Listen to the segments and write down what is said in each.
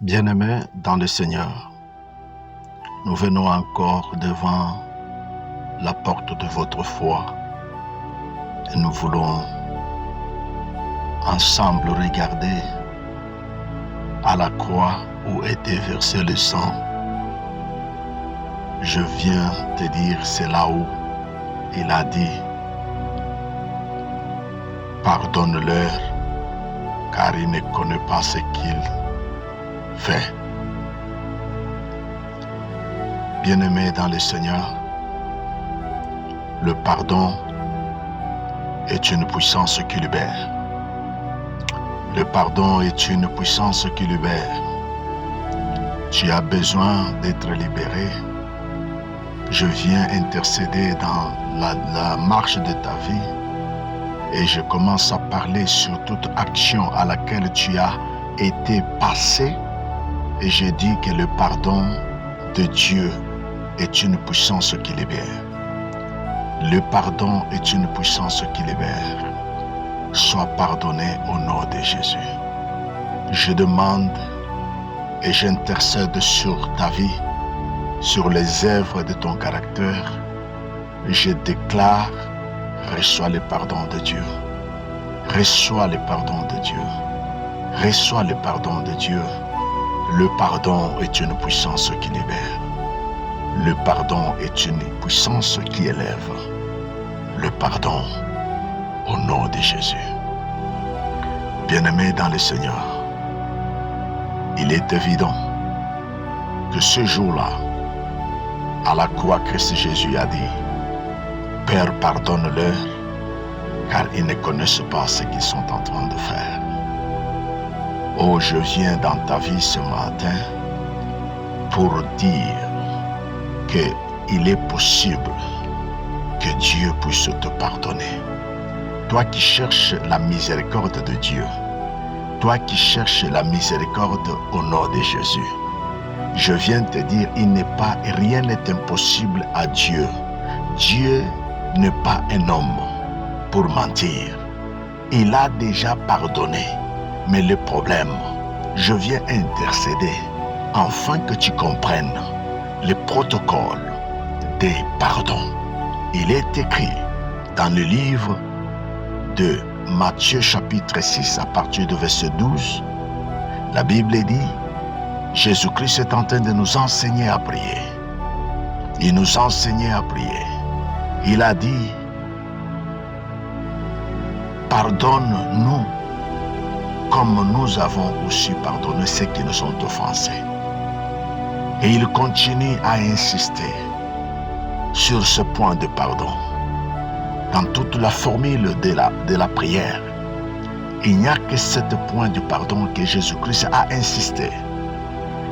Bien-aimés dans le Seigneur, nous venons encore devant la porte de votre foi et nous voulons ensemble regarder à la croix où était versé le sang. Je viens te dire, c'est là où il a dit, pardonne-leur car il ne connaît pas ce qu'il fait. Bien-aimés dans le Seigneur, le pardon est une puissance qui libère. Le pardon est une puissance qui libère. Tu as besoin d'être libéré. Je viens intercéder dans la marche de ta vie et je commence à parler sur toute action à laquelle tu as été passé et je dis que le pardon de Dieu est une puissance qui libère. Le pardon est une puissance qui libère. Sois pardonné au nom de Jésus. Je demande et j'intercède sur ta vie, sur les œuvres de ton caractère. Je déclare, reçois le pardon de Dieu. Reçois le pardon de Dieu. Reçois le pardon de Dieu. Le pardon est une puissance qui libère. Le pardon est une puissance qui élève. Le pardon au nom de Jésus. Bien-aimés dans le Seigneur, il est évident que ce jour-là, à la croix, Christ Jésus a dit, Père, pardonne-leur, car ils ne connaissent pas ce qu'ils sont en train de faire. Oh, je viens dans ta vie ce matin pour dire qu'il est possible que Dieu puisse te pardonner. Toi qui cherches la miséricorde de Dieu, toi qui cherches la miséricorde au nom de Jésus, je viens te dire, rien n'est impossible à Dieu. Dieu n'est pas un homme pour mentir. Il a déjà pardonné. Mais le problème, je viens intercéder afin que tu comprennes le protocole des pardons. Il est écrit dans le livre de Matthieu chapitre 6 à partir du verset 12. La Bible dit, Jésus-Christ est en train de nous enseigner à prier. Il nous enseignait à prier. Il a dit, pardonne-nous comme nous avons aussi pardonné ceux qui nous ont offensés. Et il continue à insister sur ce point de pardon. Dans toute la formule de la prière, il n'y a que ce point du pardon que Jésus-Christ a insisté.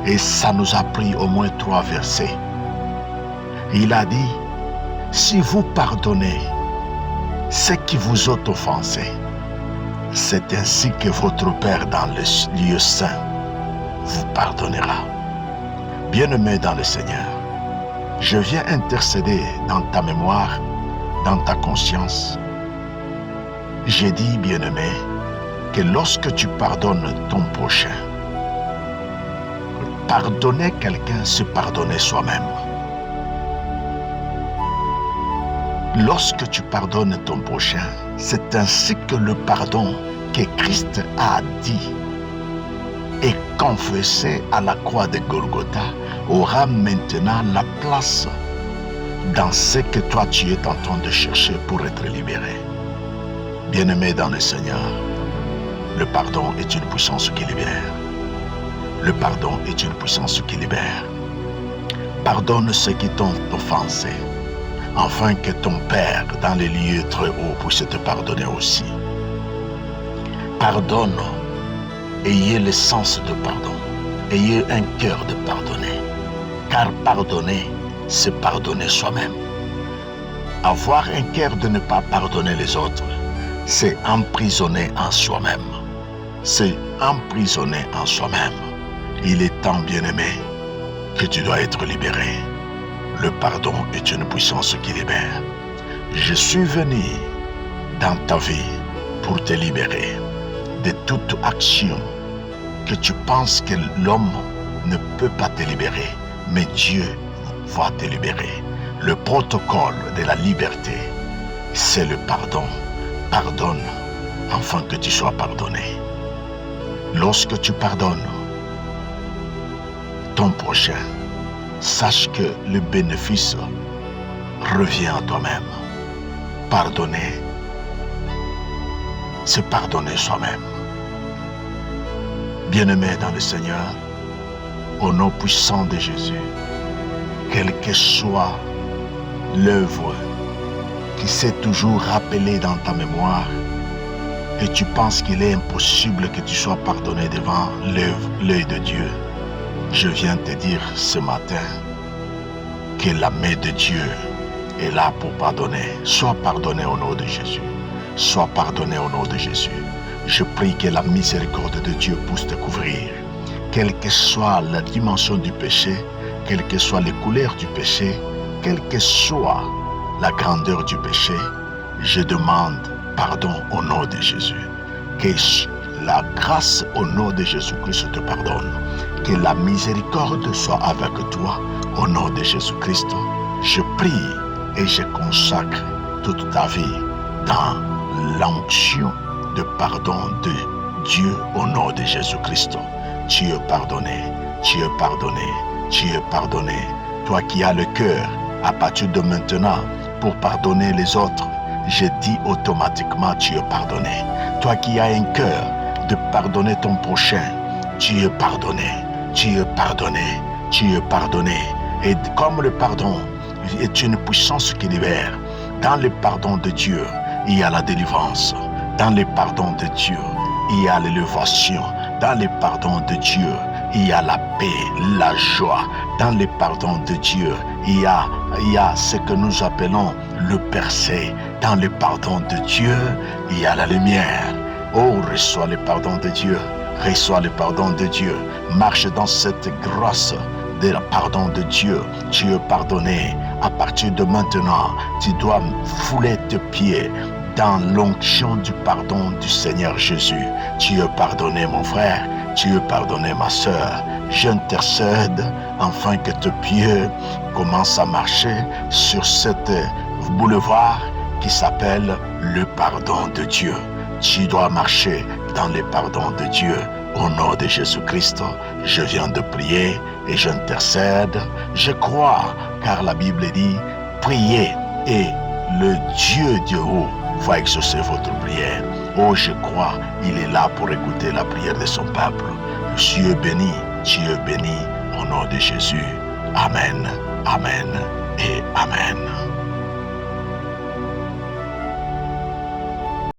Et ça nous a pris au moins 3 versets. Il a dit, si vous pardonnez ceux qui vous ont offensés, c'est ainsi que votre Père dans le lieu saint vous pardonnera. Bien-aimé dans le Seigneur, je viens intercéder dans ta mémoire, dans ta conscience. J'ai dit, bien-aimé, que lorsque tu pardonnes ton prochain, pardonner quelqu'un, c'est pardonner soi-même. Lorsque tu pardonnes ton prochain, c'est ainsi que le pardon que Christ a dit et confessé à la croix de Golgotha aura maintenant la place dans ce que toi tu es en train de chercher pour être libéré. Bien-aimé dans le Seigneur, le pardon est une puissance qui libère. Le pardon est une puissance qui libère. Pardonne ceux qui t'ont offensé, afin que ton Père dans les lieux très hauts puisse te pardonner aussi. Pardonne, ayez le sens de pardon, ayez un cœur de pardonner, car pardonner, c'est pardonner soi-même. Avoir un cœur de ne pas pardonner les autres, c'est emprisonner en soi-même. C'est emprisonner en soi-même. Il est temps, bien-aimé, que tu dois être libéré. Le pardon est une puissance qui libère. Je suis venu dans ta vie pour te libérer de toute action que tu penses que l'homme ne peut pas te libérer, mais Dieu va te libérer. Le protocole de la liberté, c'est le pardon. Pardonne afin que tu sois pardonné. Lorsque tu pardonnes ton prochain, sache que le bénéfice revient à toi-même. Pardonner, c'est pardonner soi-même. Bien-aimé dans le Seigneur, au nom puissant de Jésus, quelle que soit l'œuvre qui s'est toujours rappelée dans ta mémoire, et tu penses qu'il est impossible que tu sois pardonné devant l'œil de Dieu, je viens te dire ce matin que la main de Dieu est là pour pardonner. Sois pardonné au nom de Jésus. Sois pardonné au nom de Jésus. Je prie que la miséricorde de Dieu puisse te couvrir. Quelle que soit la dimension du péché, quelles que soient les couleurs du péché, quelle que soit la grandeur du péché, je demande pardon au nom de Jésus. Que la grâce au nom de Jésus-Christ te pardonne. Que la miséricorde soit avec toi au nom de Jésus-Christ. Je prie et je consacre toute ta vie dans l'onction de pardon de Dieu au nom de Jésus-Christ. Tu es pardonné, tu es pardonné, tu es pardonné. Toi qui as le cœur à partir de maintenant pour pardonner les autres, je dis automatiquement tu es pardonné. Toi qui as un cœur de pardonner ton prochain, tu es pardonné, tu es pardonné, tu es pardonné. Et comme le pardon est une puissance qui libère, dans le pardon de Dieu, il y a la délivrance. Dans le pardon de Dieu, il y a l'élévation. Dans le pardon de Dieu, il y a la paix, la joie. Dans le pardon de Dieu, il y a ce que nous appelons le percé. Dans le pardon de Dieu, il y a la lumière. Oh, reçois le pardon de Dieu. Reçois le pardon de Dieu. Marche dans cette grâce de la pardon de Dieu. Tu es pardonné. À partir de maintenant, tu dois fouler tes pieds dans l'onction du pardon du Seigneur Jésus. Tu es pardonné, mon frère. Tu es pardonné, ma sœur. J'intercède afin que tes pieds commencent à marcher sur cette boulevard qui s'appelle le pardon de Dieu. Tu dois marcher dans le pardon de Dieu. Au nom de Jésus-Christ, je viens de prier et j'intercède. Je crois, car la Bible dit, priez et le Dieu du haut va exaucer votre prière. Oh, je crois, il est là pour écouter la prière de son peuple. Tu es béni, au nom de Jésus. Amen, amen et amen.